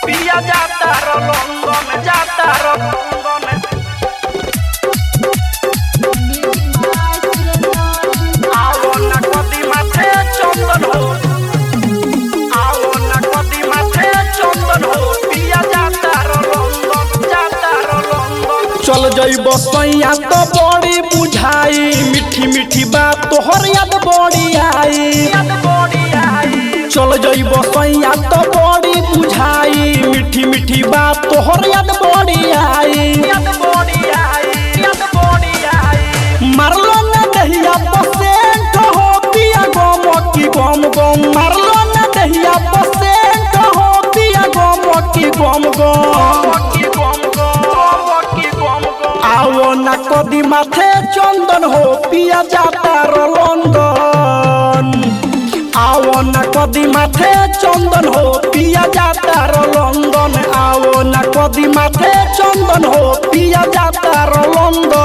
पिया जाता रो लंदन जाता रो लंदन आओ ना कदी माथे चंदन हो आओ ना कदी माथे चंदन हो पिया जाता रो लंदन चल जइब सैया तो बड़ी बुझाई मीठी मीठी बात तोहर याद बड़ी आई चल जइब सैया तो बड़ी बुझाई मीठी मीठी बात तोहर याद बड़ी आई मारलो ना दहिया पसेंट हो पिया गम की गम गम मारलो ना दहिया पसेंट हो पिया गम की गम गम आओ ना कदी माथे चंदन हो पिया जाता रो लंदन आओ ना कदी माथे चंदन हो पिया जाता रो लंदन आओ ना कदी माथे चंदन हो पिया जाता रो लंदन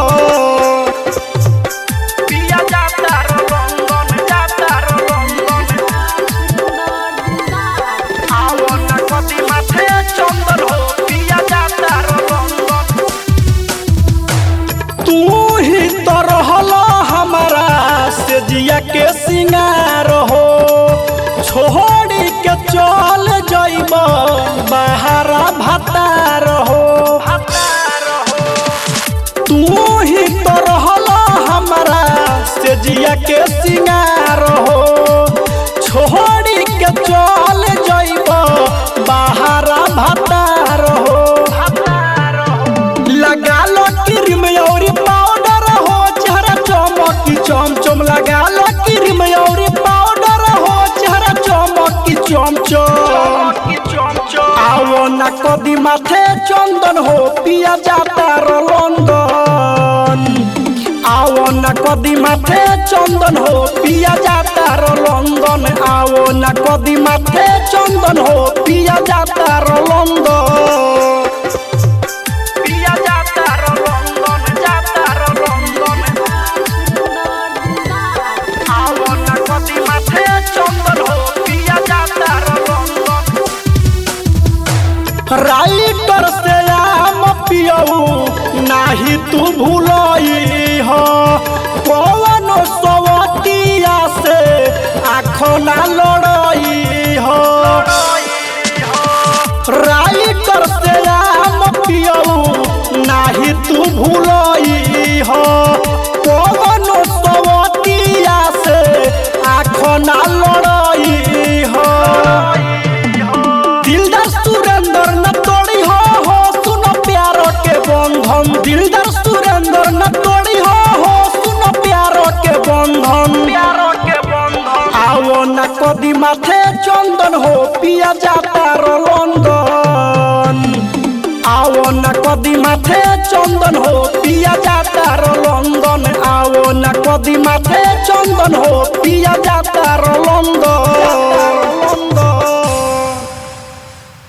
पिया जाता रो लंदन आओ ना कदी माथे चंदन हो पिया जाता रो लंदन तू ही तो रहला हमारा से जिया के सिंगार हो छोड़ी के चल जइब बाहरा भतार हो तू ही तो रहला हमारा से जिया के सिंगार हो छोड़ी के चल जइब बाहरा भतार हो लगा लो क्रीम और पाउडर हो चेहरा चमकी चमचम लगा लो क्रीम और पाउडर हो चेहरा चमकी चमचम आओ ना कदी माथे चंदन हो पिया जाता रो लंदन आओ ना कदी माथे चंदन हो पिया जाता रो लंदन आओ ना कदी माथे चंदन हो पिया जाता रो लंदन पिया जाता रो लंदन आओ ना कदी माथे चंदन हो पिया जाता रो लंदन राइटर से आम पियऊ नाही तू भूलई हो कौनो सवतिया से आँखों ना लड़ई हो राइटर से आम पियऊ नाही तू भूलई हो कौनो सवतिया से आँखों ना लड़ई हो दिलदार सुरेंद्र न तोड़ी हो सुनो प्यारो के बंधन दिलदार सुरेंद्र न तोड़ी हो सुनो प्यारो के बंधन आओ ना कदी माथे चंदन हो पिया जाता रो लंदन आओ ना कदी माथे चंदन हो पिया जाता रो लंदन आओ ना कदी माथे चंदन हो पिया जाता रो लंदन।